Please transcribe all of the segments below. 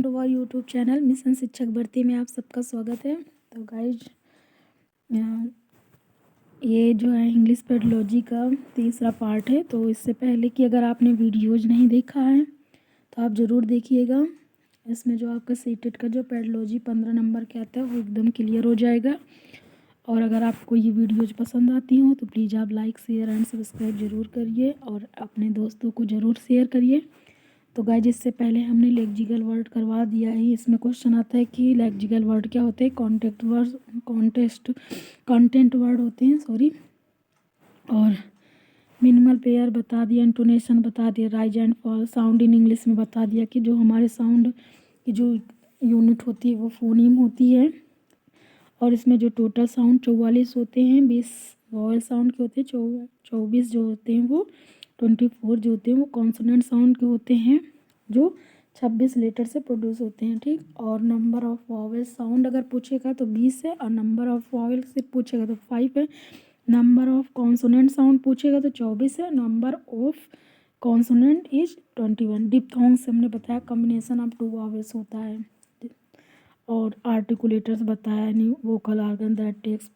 To our YouTube channel mission शिक्षक भर्ती में आप सबका स्वागत है। तो गाइज ये जो है इंग्लिश पेडोलॉजी का तीसरा पार्ट है। तो इससे पहले कि अगर आपने वीडियोज नहीं देखा है तो आप ज़रूर देखिएगा। इसमें जो आपका सीटेट का जो पेडोलॉजी 15 नंबर के आता है वो एकदम क्लियर हो जाएगा। और अगर आपको ये वीडियोज पसंद आती हो तो प्लीज़ आप लाइक शेयर एंड सब्सक्राइब ज़रूर करिए और अपने दोस्तों को ज़रूर शेयर करिए। तो गाइज इससे पहले हमने लेक्सिकल वर्ड करवा दिया है। इसमें क्वेश्चन आता है कि लेक्सिकल वर्ड क्या होते हैं, कंटेंट वर्ड होते हैं और मिनिमल पेयर बता दिया, इंटोनेशन बता दिया, rise and fall, sound in English में बता दिया कि जो हमारे साउंड की जो यूनिट होती है वो फोनीम होती है। और इसमें जो टोटल साउंड 44 होते हैं, 20 वॉवल साउंड के होते हैं, 24 जो होते हैं वो 24 जो होते हैं वो कॉन्सोनेंट साउंड के होते हैं जो 26 लेटर से प्रोड्यूस होते हैं। ठीक। और नंबर ऑफ वॉवल साउंड अगर पूछेगा तो 20 है और नंबर ऑफ वॉवल से पूछेगा तो 5 है। नंबर ऑफ कॉन्सोनेंट साउंड पूछेगा तो 24 है। Number of consonant is 21। Diphthong से हमने बताया कॉम्बिनेशन ऑफ 2 वॉवल्स होता है। और आर्टिकुलेटर्स बताया, यानी vocal organ that takes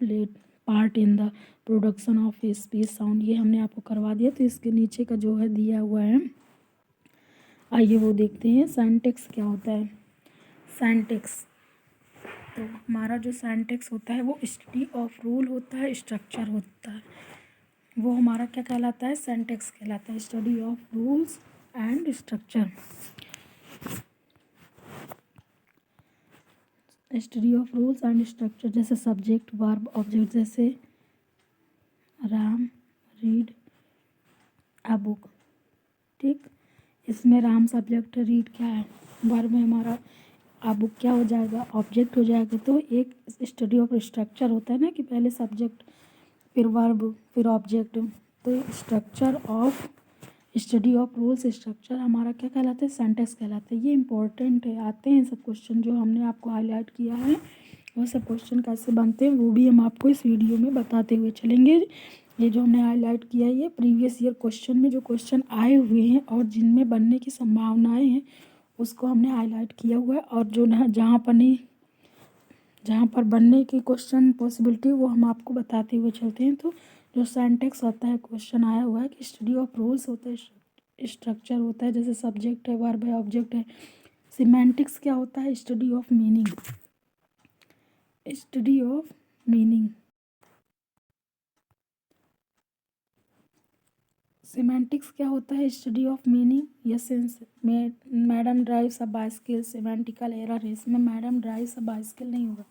part in the production of speech sound, ये हमने आपको करवा दिया। तो इसके नीचे का जो है दिया हुआ है, आइए वो देखते हैं। सिंटैक्स क्या होता है। सिंटैक्स तो हमारा जो सिंटैक्स होता है वो स्टडी ऑफ रूल होता है, स्ट्रक्चर होता है। वो हमारा क्या कहलाता है, सिंटैक्स कहलाता है, study of rules and structure. Study of rules and structure जैसे सब्जेक्ट वर्ब ऑब्जेक्ट, जैसे राम रीड अ बुक। ठीक। इसमें राम सब्जेक्ट, रीड क्या है, वर्ब में हमारा, आ बुक क्या हो जाएगा, ऑब्जेक्ट हो जाएगा। तो एक स्टडी ऑफ स्ट्रक्चर होता है ना कि पहले सब्जेक्ट फिर वर्ब फिर ऑब्जेक्ट। तो structure of study of rules structure हमारा क्या कहलाता है, सेंटेंस कहलाता है। ये इंपॉर्टेंट है, आते हैं सब क्वेश्चन जो हमने आपको हाईलाइट किया है। वो सब क्वेश्चन कैसे बनते हैं वो भी हम आपको इस वीडियो में बताते हुए चलेंगे। ये जो हमने हाईलाइट किया है ये प्रीवियस ईयर क्वेश्चन में जो क्वेश्चन आए हुए हैं और जिनमें बनने की संभावनाएं हैं उसको हमने हाईलाइट किया हुआ है। और जो ना जहाँ पर बनने की क्वेश्चन पॉसिबिलिटी वो हम आपको बताते हुए चलते हैं। तो जो सिंटैक्स होता है, क्वेश्चन आया हुआ है कि स्टडी ऑफ रूल्स होता है, स्ट्रक्चर होता है, जैसे सब्जेक्ट है, वर्ब है, ऑब्जेक्ट है। सिमेंटिक्स क्या होता है, study of meaning, study of meaning. Semantics क्या होता है, स्टडी ऑफ मीनिंग या sense. Madam drives a bicycle, semantical error है, इसमें मैडम ड्राइव्स अ बाइसिकल नहीं होगा,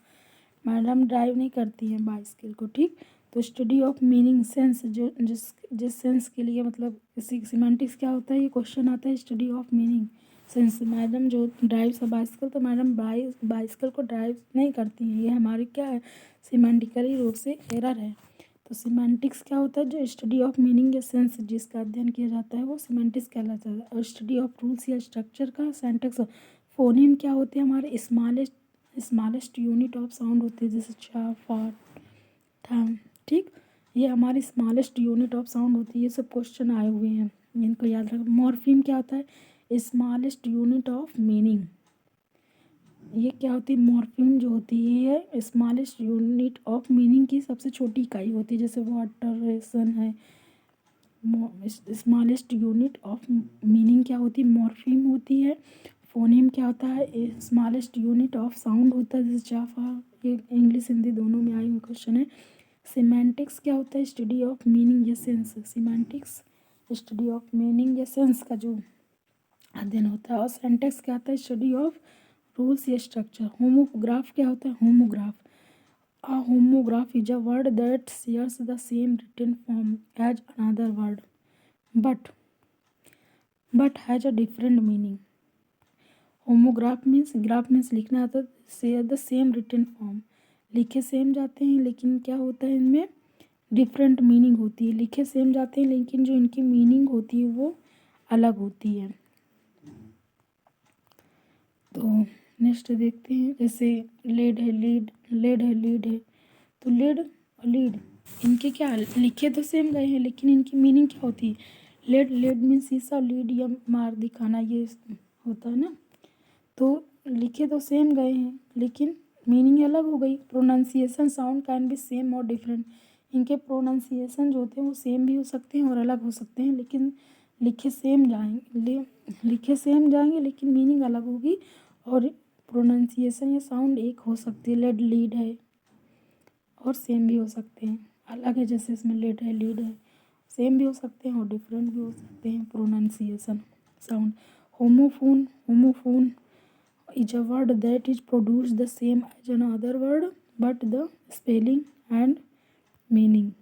मैडम ड्राइव नहीं करती हैं बाइसिकल को। ठीक। तो स्टडी ऑफ मीनिंग, सेंस, जो जिस सेंस के लिए मतलब इसी सिमेंटिक्स क्या होता है, ये क्वेश्चन आता है study of meaning sense. Madam जो ड्राइव्स अ बाइसिकल, तो मैडम बाइसिकल को ड्राइव नहीं करती हैं, ये हमारी क्या है, सिमेंटिकली रूप से एरर है। तो सिमेंटिक्स क्या होता है, जो स्टडी ऑफ मीनिंग या सेंस जिसका अध्ययन किया जाता है वो सिमेंटिक्स कहलाता है। और स्टडी ऑफ रूल्स या स्ट्रक्चर का सिंटैक्स। फोनीम क्या होते हैं, हमारे स्मॉलेस्ट यूनिट ऑफ साउंड होती है, जैसे चा फा था। ठीक। ये हमारी स्मॉलेस्ट यूनिट ऑफ साउंड होती है। ये सब क्वेश्चन आए हुए हैं, इनको याद रखना। मॉर्फीम क्या होता है, स्मॉलेस्ट यूनिट ऑफ मीनिंग। ये क्या होती है, मॉर्फीम जो होती है स्मॉलेस्ट यूनिट ऑफ मीनिंग की सबसे छोटी इकाई होती है, जैसे वाटर रेसन है। स्मॉलेस्ट यूनिट ऑफ मीनिंग क्या होती है, मॉर्फीम होती है। फोनीम क्या होता है, स्मॉलेस्ट यूनिट ऑफ साउंड होता है, जैसे चाफा। ये इंग्लिश हिंदी दोनों में आई हुई क्वेश्चन है। सिमेंटिक्स क्या होता है, स्टडी ऑफ मीनिंग या sense. Semantics study of meaning या सेंस का जो अध्ययन होता है। और सिंटैक्स क्या होता है, स्टडी ऑफ रूल्स या स्ट्रक्चर। होमोग्राफ क्या होता है, homograph, a homograph is a word that shares the same written form as another word but has a different meaning. Homograph means लिखना आता है, share the same written form, लिखे same जाते हैं लेकिन क्या होता है इनमें डिफरेंट मीनिंग होती है। लिखे सेम जाते हैं लेकिन जो इनकी मीनिंग होती है वो अलग होती है। तो नेक्स्ट देखते हैं, जैसे लेड है, लेड है, लीड है। तो लेड और लीड इनके क्या, लिखे तो सेम गए हैं लेकिन इनकी मीनिंग क्या होती है। लेड मीन्स शीशा, लीड या मार दिखाना, ये होता है ना। तो लिखे तो सेम गए हैं लेकिन मीनिंग अलग हो गई। Pronunciation sound can be same और डिफरेंट। इनके प्रोनाउंसिएशन जो होते हैं वो सेम भी हो सकते हैं और अलग हो सकते हैं, लेकिन लिखे सेम जाएंगे लेकिन मीनिंग अलग होगी। और प्रोनाउंसिएशन या साउंड एक हो सकती है, लेड लीड है, और सेम भी हो सकते हैं। अलग है, जैसे इसमें लेड है लीड है, सेम भी हो सकते हैं और डिफरेंट भी हो सकते हैं pronunciation sound. Homophone is a word that is produced the same as another word but the spelling and meaning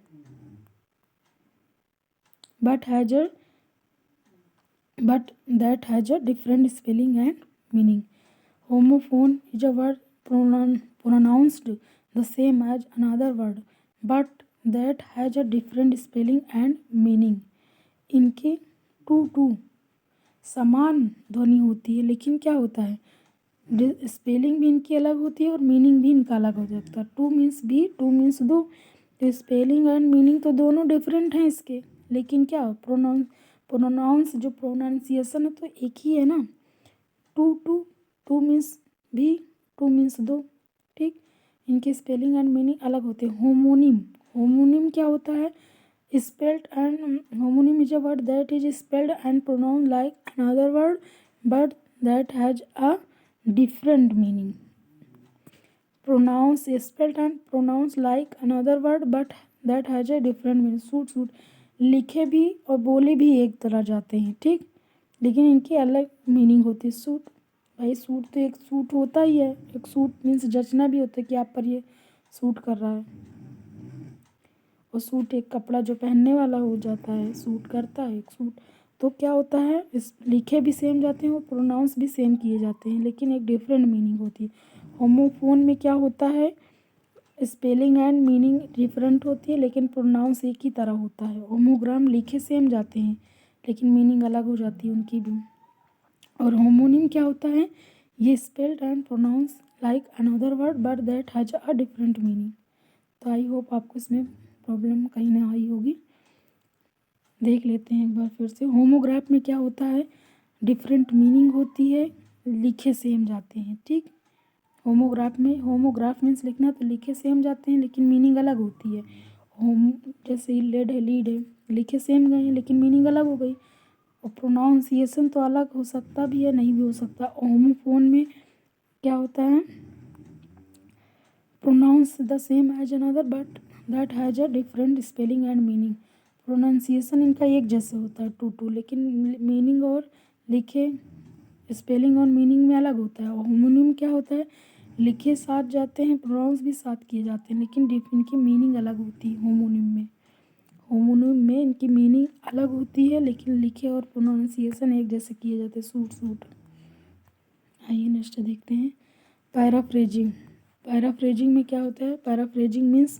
but that has a different spelling and meaning. Homophone is a word pronounced the same as another word but that has a different spelling and meaning. इनके to to समान ध्वनि होती है, लेकिन क्या होता है, spelling भी इनकी अलग होती है और मीनिंग भी इनका अलग हो जाता है। टू मीन्स भी, टू मीन्स दो, तो स्पेलिंग एंड मीनिंग तो दोनों डिफरेंट हैं इसके, लेकिन क्या प्रोनाउंस जो प्रोनाउंसिएशन है तो एक ही है ना। टू टू टू मीन्स भी, टू मीन्स दो, ठीक। इनके स्पेलिंग एंड मीनिंग अलग होते हैं। होमोनिम क्या होता है, spelled and homonym is a word that is spelled and pronounced like another word but that has a different meaning. Pronounce spelled and pronounced like another word but that has a different meaning. Suit लिखे भी और बोले भी एक तरह जाते हैं, ठीक, लेकिन इनकी अलग मीनिंग होती है। सूट, भाई सूट तो एक सूट होता ही है, एक सूट मीन्स जचना भी होता है कि आप पर ये सूट कर रहा है, और सूट एक कपड़ा जो पहनने वाला हो जाता है, सूट करता है एक सूट। तो क्या होता है, इस लिखे भी सेम जाते हैं और प्रोनाउंस भी सेम किए जाते हैं, लेकिन एक डिफरेंट मीनिंग होती है। होमोफोन में क्या होता है, स्पेलिंग एंड मीनिंग डिफरेंट होती है लेकिन प्रोनाउंस एक ही तरह होता है। होमोग्राम लिखे सेम जाते हैं लेकिन मीनिंग अलग हो जाती है उनकी भी। और होमोनिम क्या होता है, ये spelled and pronounce like another word but that has a different meaning. तो आई होप आपको इसमें प्रॉब्लम कहीं ना आई होगी। देख लेते हैं एक बार फिर से। होमोग्राफ में क्या होता है, डिफरेंट मीनिंग होती है, लिखे सेम जाते हैं, ठीक। होमोग्राफ मीन्स लिखना, तो लिखे सेम जाते हैं लेकिन मीनिंग अलग होती है। जैसे लेड है लीड है, लिखे सेम गए हैं लेकिन मीनिंग अलग हो गई। और प्रोनाउंसिएशन तो अलग हो सकता भी है, नहीं भी हो सकता। होमोफोन में क्या होता है, pronounce the same as another but that has a different spelling and meaning. Pronunciation इनका एक जैसे होता है टू टू, लेकिन मीनिंग और लिखे स्पेलिंग और मीनिंग में अलग होता है। और होमोनिम क्या होता है, लिखे साथ जाते हैं, प्रोनाउंस भी साथ किए जाते हैं, लेकिन इनकी मीनिंग अलग होती है। होमोनिम में इनकी मीनिंग अलग होती है लेकिन लिखे और प्रोनाउंसिएशन एक जैसे किए जाते हैं, सूट। आइए नेक्स्ट देखते हैं, पैराफ्रेजिंग में क्या होता है, paraphrasing means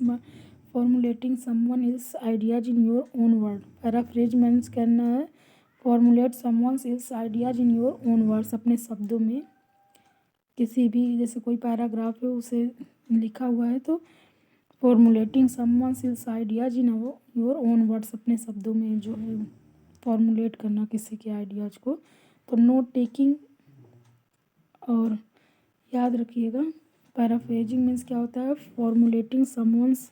formulating someone else ideas in your own word. Paraphrase means कहना है formulate someone else ideas in your own words, अपने शब्दों में किसी भी, जैसे कोई पैराग्राफ है उसे लिखा हुआ है तो formulating someone else ideas in your own words, अपने शब्दों में जो है फॉर्मुलेट करना किसी के आइडियाज को। तो नोट टेकिंग, और याद रखिएगा पैराफ्रेजिंग मीन्स क्या होता है, formulating someone's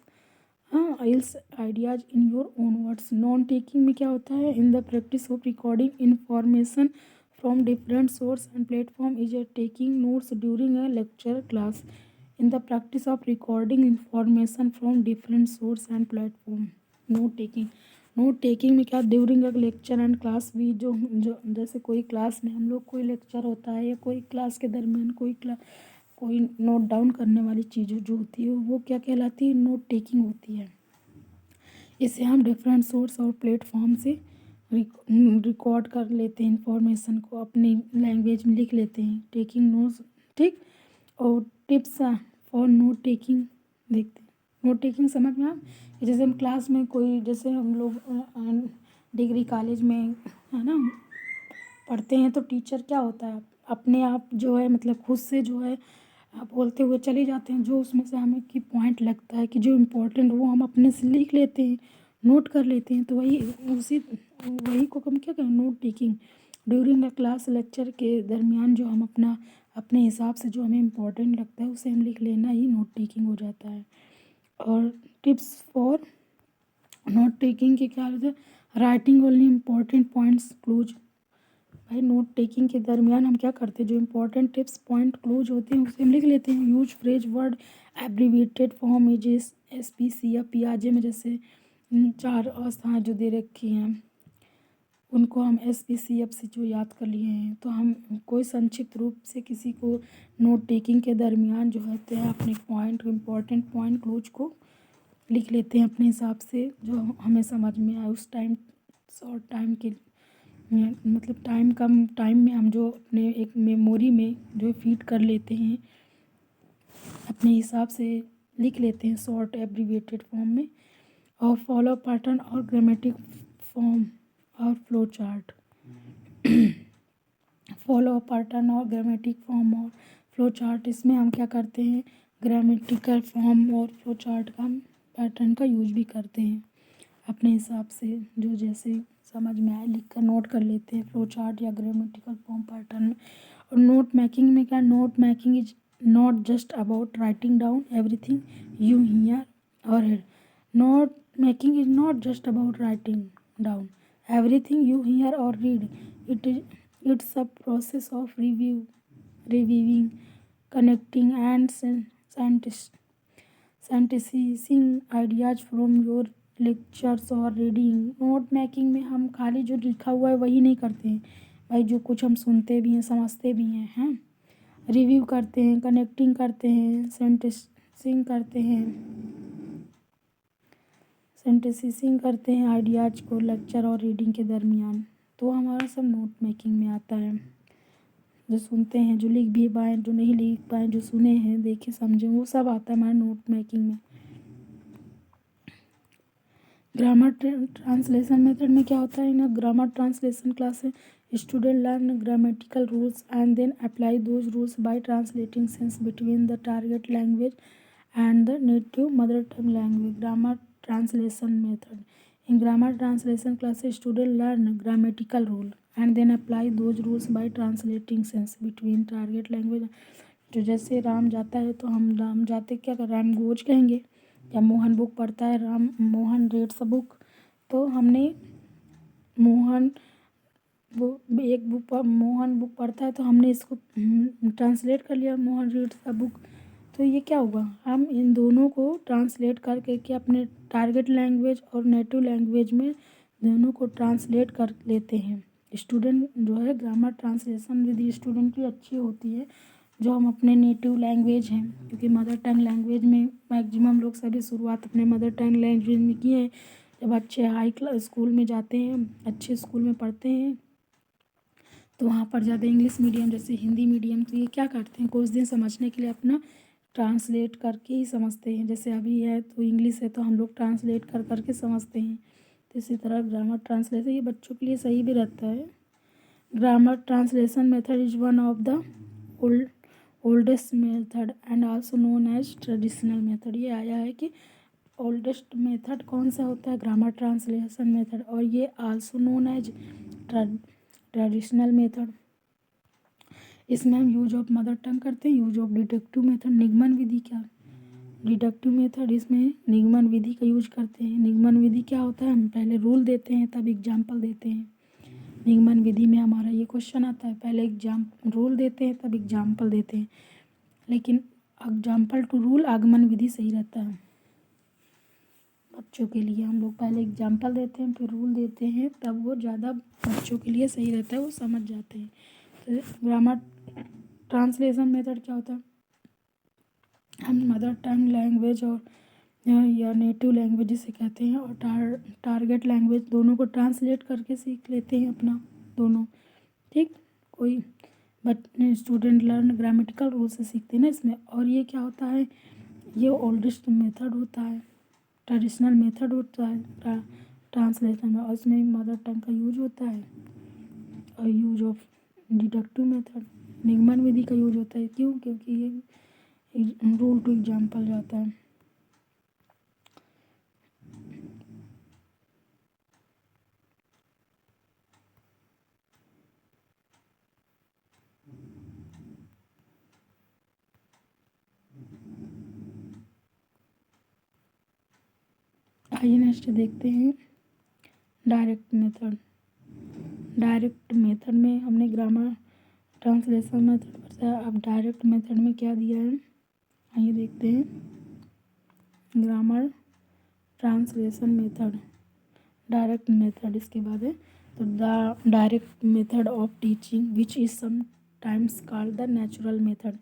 else ideas in your own words. Note taking में क्या होता है, in the practice of recording information from different source and platform is a taking notes during a lecture class. In the practice of recording information from different source and platform. Note taking में क्या, during a lecture and class भी, जो जैसे कोई class में हम लोग कोई लेक्चर होता है या कोई क्लास के दरमियान कोई नोट डाउन करने वाली चीज़ें जो होती है वो क्या कहलाती है, नोट टेकिंग होती है। इसे हम डिफरेंट सोर्स और प्लेटफॉर्म से रिकॉर्ड कर लेते हैं, इंफॉर्मेशन को अपनी लैंग्वेज में लिख लेते हैं, टेकिंग नोट्स, ठीक। और टिप्स फॉर नोट टेकिंग देखते हैं। नोट टेकिंग समझ में जैसे हम क्लास में कोई, जैसे हम लोग डिग्री कॉलेज में है ना पढ़ते हैं, तो टीचर क्या होता है, अपने आप जो है मतलब खुद से जो है बोलते हुए चले जाते हैं, जो उसमें से हमें की पॉइंट लगता है कि जो इम्पोर्टेंट वो हम अपने से लिख लेते हैं, नोट कर लेते हैं। तो वही को हम क्या कहें, note taking. During the class lecture के दरमियान जो हम अपने हिसाब से जो हमें इम्पोर्टेंट लगता है उसे हम लिख लेना ही नोट टेकिंग हो जाता है। और टिप्स फॉर नोट टेकिंग के क्या होते हैं, writing only important points clues. भाई नोट टेकिंग के दरमियान हम क्या करते हैं, जो इम्पोर्टेंट टिप्स पॉइंट क्लूज होते हैं उसे हम लिख लेते हैं। Use phrase word abbreviated form ages SPC या पियाजे में जैसे 4 अवस्थाएँ जो दे रखी हैं उनको हम SPCF से जो याद कर लिए हैं, तो हम कोई संक्षिप्त रूप से किसी को नोट टेकिंग के दरमियान जो होते हैं अपने पॉइंट इम्पोर्टेंट पॉइंट क्लूज को लिख लेते हैं अपने हिसाब से जो हमें समझ में आए उस टाइम, शॉर्ट टाइम के मतलब कम टाइम में हम जो अपने एक मेमोरी में जो फीड कर लेते हैं अपने हिसाब से लिख लेते हैं शॉर्ट एब्रीविएटेड फॉर्म में। और फॉलो पैटर्न और ग्रामेटिक फॉर्म और फ्लो चार्ट। फॉलो पैटर्न और ग्रामेटिक फॉर्म और फ्लो चार्ट, इसमें हम क्या करते हैं, ग्रामेटिकल फॉर्म और फ्लो चार्ट का पैटर्न का यूज भी करते हैं अपने हिसाब से, जो जैसे समझ में आए लिख कर नोट कर लेते हैं फ्लो चार्ट या ग्रामेटिकल फॉर्म पैटर्न में। और नोट मेकिंग में क्या, note making is not just about writing down everything you hear और head. Note making is not just about writing down everything you hear or read. It's a process of reviewing, connecting, and synthesizing ideas from your lectures or reading. Note making में हम खाली जो लिखा हुआ है वही नहीं करते हैं भाई, जो कुछ हम सुनते भी हैं समझते भी हैं रिव्यू करते हैं, कनेक्टिंग करते हैं, सिंथेसिसिंग करते हैं आइडियाज़ को लेक्चर और रीडिंग के दरमियान। तो हमारा सब नोट मेकिंग में आता है, जो सुनते हैं, जो लिख भी पाएँ, जो नहीं लिख पाएँ, जो सुने हैं, देखे समझे, वो सब आता है हमारे नोट मेकिंग में। ग्रामर ट्रांसलेशन मेथड में क्या होता है ना, ग्रामर ट्रांसलेशन क्लास है student learn grammatical rules and then apply those rules by translating sense between the target language and the native mother tongue language. Grammar translation method. In grammar translation class, students learn grammatical rule and then apply those rules by translating sense between target language. तो जैसे राम जाता है तो हम राम जाते क्या कर, Ram goes कहेंगे, या मोहन बुक पढ़ता है, Ram Mohan reads a book, तो हमने मोहन वो एक बुक मोहन बुक पढ़ता है तो हमने इसको ट्रांसलेट कर लिया मोहन रीड्स अ बुक। तो ये क्या हुआ, हम इन दोनों को ट्रांसलेट करके कि अपने टारगेट लैंग्वेज और नेटिव लैंग्वेज में दोनों को ट्रांसलेट कर लेते हैं। स्टूडेंट जो है ग्रामर ट्रांसलेशन विधि स्टूडेंट की अच्छी होती है, जो हम अपने नेटिव लैंग्वेज हैं, क्योंकि मदर टंग लैंग्वेज में मैक्सिमम लोग सभी शुरुआत अपने मदर टंग लैंग्वेज में की है। जब अच्छे हाई क्लास स्कूल में जाते हैं, अच्छे स्कूल में पढ़ते हैं, तो वहाँ पर ज़्यादा इंग्लिश मीडियम जैसे हिंदी मीडियम, तो ये क्या करते हैं, कुछ दिन समझने के लिए अपना ट्रांसलेट करके ही समझते हैं। जैसे अभी है तो इंग्लिश है तो हम लोग ट्रांसलेट कर करके समझते हैं। तो इसी तरह ग्रामर ट्रांसलेशन ये बच्चों के लिए सही भी रहता है। Grammar translation method is one of the oldest method and also known as traditional method. ये आया है कि ओल्डेस्ट मेथड कौन सा होता है, ग्रामर ट्रांसलेशन मेथड, और ये also known as traditional method. इसमें हम यूज ऑफ मदर टंग करते हैं, यूज ऑफ डिडक्टिव मेथड, निगमन विधि क्या, डिडक्टिव मेथड इसमें निगमन विधि का यूज करते हैं। निगमन विधि क्या होता है, हम पहले रूल देते हैं तब एग्जाम्पल देते हैं। निगमन विधि में हमारा ये क्वेश्चन आता है, पहले रूल देते हैं तब एग्जाम्पल देते हैं, लेकिन एग्जाम्पल टू रूल आगमन विधि सही रहता है बच्चों के लिए। हम लोग पहले एग्जाम्पल देते हैं फिर रूल देते हैं, तब वो ज़्यादा बच्चों के लिए सही रहता है, वो समझ जाते हैं। तो ग्रामर ट्रांसलेशन मेथड क्या होता है, हम मदर टंग लैंग्वेज और या नेटिव लैंग्वेज जिसे कहते हैं और टारगेट लैंग्वेज दोनों को ट्रांसलेट करके सीख लेते हैं अपना दोनों, ठीक। कोई but student learn grammatical rule से सीखते हैं ना इसमें। और ये क्या होता है, ये ओल्डेस्ट मेथड होता है, ट्रेडिशनल मेथड होता है ट्रांसलेशन में, और इसमें मदर टंग का यूज होता है और यूज ऑफ डिडक्टिव मेथड निगमन विधि का यूज होता है। क्यों, क्योंकि ये रूल टू एग्जाम्पल जाता है। आइए नेक्स्ट देखते हैं डायरेक्ट मेथड। डायरेक्ट मेथड में हमने ग्रामर ट्रांसलेशन मेथड बताया, अब डायरेक्ट मेथड में क्या दिया है आइए देखते हैं। Grammar translation method, direct method इसके बाद है। तो the direct method of teaching which is sometimes called the natural method.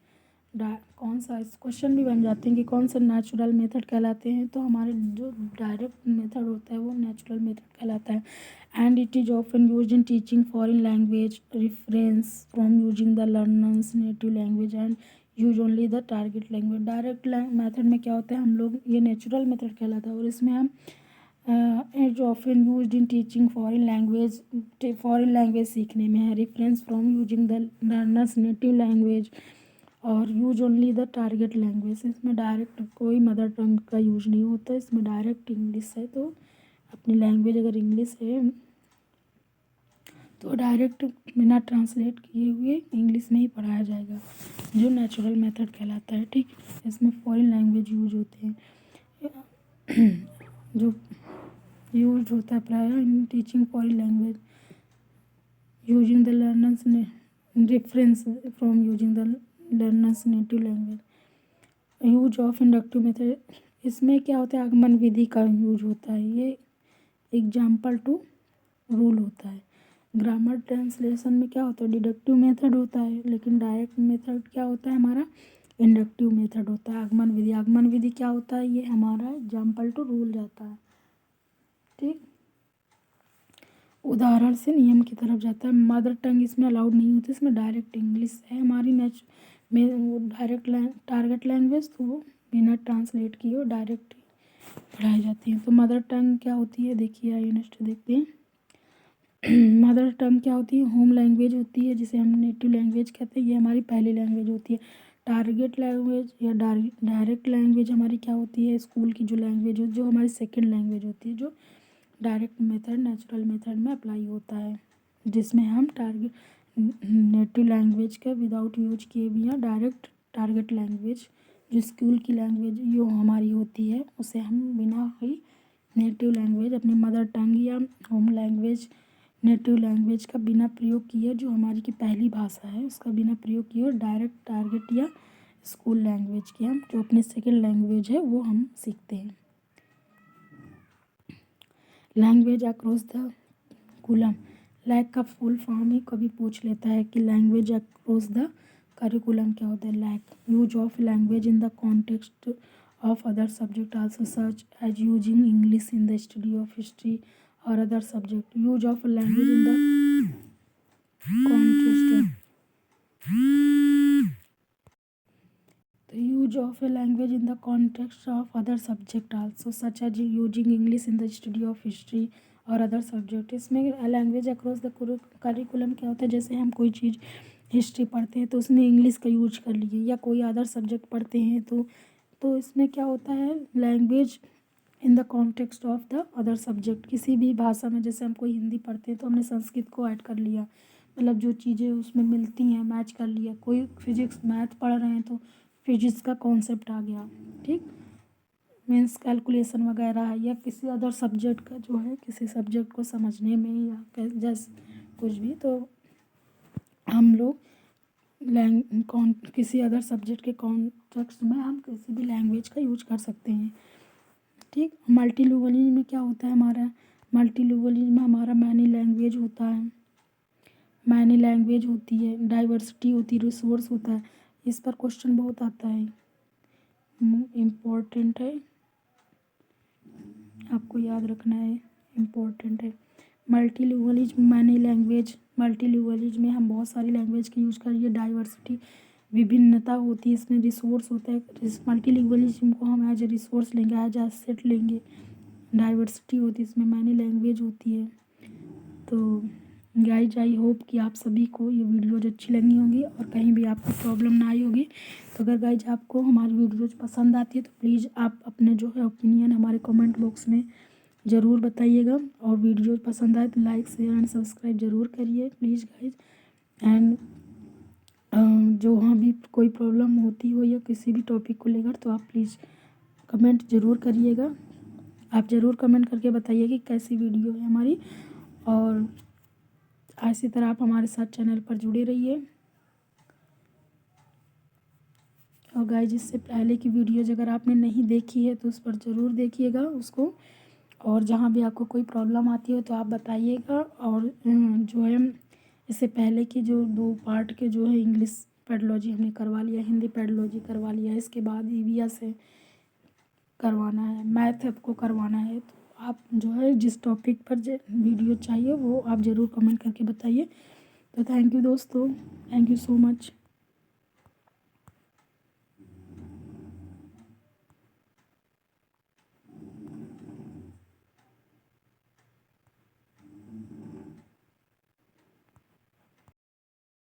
कौन सा, इस क्वेश्चन भी बन जाते हैं कि कौन सा नेचुरल मेथड कहलाते हैं, तो हमारे जो डायरेक्ट मेथड होता है वो नेचुरल मेथड कहलाता है। And it is often used in teaching foreign language reference from using the learners native language and use only the target language. Direct method में क्या होता है, हम लोग ये नेचुरल मेथड कहलाता है और इसमें हम is often used in teaching foreign language सीखने में है, reference from using the learners native language और use only the target language. इसमें डायरेक्ट कोई मदर टंग का यूज नहीं होता, इसमें डायरेक्ट इंग्लिश है, तो अपनी लैंग्वेज अगर इंग्लिश है तो डायरेक्ट बिना ट्रांसलेट किए हुए इंग्लिश में ही पढ़ाया जाएगा, जो नेचुरल मेथड कहलाता है। ठीक, इसमें फॉरेन लैंग्वेज यूज होते हैं जो यूज होता है प्राय in teaching foreign language using the learners ने reference from using the learners native language. Use of inductive method, इसमें क्या होता है, आगमन विधि का यूज होता है, ये एग्जाम्पल टू रूल होता है। ग्रामर ट्रांसलेशन में क्या होता है, डिडक्टिव मेथड होता है, लेकिन डायरेक्ट मेथड क्या होता है हमारा, इंडक्टिव मेथड होता है। आगमन विधि, आगमन विधि क्या होता है, ये हमारा एग्जाम्पल टू रूल जाता है। ठीक, उदाहरण से नियम की तरफ जाता है। मदर टंग इसमें अलाउड नहीं होती, इसमें डायरेक्ट इंग्लिश है हमारी में डायरेक्ट टारगेट लैंग्वेज, तो वो बिना ट्रांसलेट किए और डायरेक्ट पढ़ाई जाती है। तो मदर टंग क्या होती है, देखिए आइए नेक्स्ट देखते हैं। मदर टंग क्या होती है, होम लैंग्वेज होती है, जिसे हम नेटिव लैंग्वेज कहते हैं, ये हमारी पहली लैंग्वेज होती है। टारगेट लैंग्वेज या डायरेक्ट लैंग्वेज हमारी क्या होती है, स्कूल की जो लैंग्वेज हो, जो हमारी सेकंड लैंग्वेज होती है, जो डायरेक्ट मेथड नेचुरल मेथड में अप्लाई होता है, जिसमें हम नेटिव लैंग्वेज का विदाउट यूज किए भी या डायरेक्ट टारगेट लैंग्वेज जो स्कूल की लैंग्वेज जो हमारी होती है, उसे हम बिना ही नेटिव लैंग्वेज अपनी मदर टंग या होम लैंग्वेज नेटिव लैंग्वेज का बिना प्रयोग किए, जो हमारी की पहली भाषा है उसका बिना प्रयोग किए और डायरेक्ट टारगेट या स्कूल लैंग्वेज की हम जो अपनी सेकेंड लैंग्वेज है वो हम सीखते हैं। Language across the curriculum, LAC का फुल फॉर्म ही कभी पूछ लेता है कि लैंग्वेज अक्रॉस द करिकुलम क्या होता है। Lack, use of language in the context of other subject also such as using English in the study of history और other subject. Use of language in the context, the use of a language in the context of other subject also such as using English in the study of history और other subject. इसमें language across the curriculum क्या होता है, जैसे हम कोई चीज़ history पढ़ते हैं तो उसमें इंग्लिश का यूज कर लिए, या कोई अदर सब्जेक्ट पढ़ते हैं तो इसमें क्या होता है, language in the context of the other subject. किसी भी भाषा में जैसे हम कोई हिंदी पढ़ते हैं तो हमने संस्कृत को ऐड कर लिया, मतलब जो चीज़ें उसमें मिलती हैं मैच कर लिया। कोई फिजिक्स मैथ पढ़ रहे हैं तो फिजिक्स का कॉन्सेप्ट आ गया, ठीक, मीन्स कैलकुलेशन वगैरह है, या किसी अदर सब्जेक्ट का जो है किसी सब्जेक्ट को समझने में या जैसे कुछ भी, तो हम लोग किसी अदर सब्जेक्ट के कॉन्टेक्स्ट में हम किसी भी लैंग्वेज का यूज कर सकते हैं। ठीक, मल्टीलिंगुअलिज्म में क्या होता है हमारा, मल्टीलिंगुअलिज्म में हमारा मैनी लैंग्वेज होता है, मैनी लैंग्वेज होती है, डाइवर्सिटी होती है, रिसोर्स होता है। इस पर क्वेश्चन बहुत आता है, इम्पोर्टेंट है, आपको याद रखना है, इम्पोर्टेंट है। मल्टीलिंगुअलिज्म मैनी लैंग्वेज, मल्टीलिंगुअलिज्म में हम बहुत सारी लैंग्वेज की यूज़ करिए, डाइवर्सिटी विभिन्नता होती है, इसमें रिसोर्स होता है। मल्टीलिंगुअलिज्म को हम एज ए रिसोर्स लेंगे, एज ए सेट लेंगे। डाइवर्सिटी होती है, इसमें मैनी लैंग्वेज होती है। तो गाइज आई होप कि आप सभी को ये वीडियोज अच्छी लगी होंगी और कहीं भी आपको प्रॉब्लम ना आई होगी। तो अगर गाइज आपको हमारी वीडियोज पसंद आती है तो प्लीज़ आप अपने जो है ओपिनियन हमारे कमेंट बॉक्स में ज़रूर बताइएगा, और वीडियो पसंद आए तो लाइक शेयर एंड सब्सक्राइब ज़रूर करिए प्लीज़ गाइज। एंड जो वहाँ भी कोई प्रॉब्लम होती हो या किसी भी टॉपिक को लेकर तो आप प्लीज़ कमेंट ज़रूर करिएगा। आप ज़रूर कमेंट करके बताइए कि कैसी वीडियो है हमारी, और इसी तरह आप हमारे साथ चैनल पर जुड़े रहिए। और गाइस, इससे पहले की वीडियोज़ अगर आपने नहीं देखी है तो उस पर ज़रूर देखिएगा उसको, और जहाँ भी आपको कोई प्रॉब्लम आती है तो आप बताइएगा। और जो है इससे पहले की जो 2 पार्ट के जो है इंग्लिश पेडोलॉजी हमने करवा लिया, हिंदी पेडोलॉजी करवा लिया, इसके बाद ईवीएस से करवाना है, मैथ आपको करवाना है। तो आप जो है जिस टॉपिक पर वीडियो चाहिए वो आप ज़रूर कमेंट करके बताइए। तो थैंक यू दोस्तों, थैंक यू सो मच।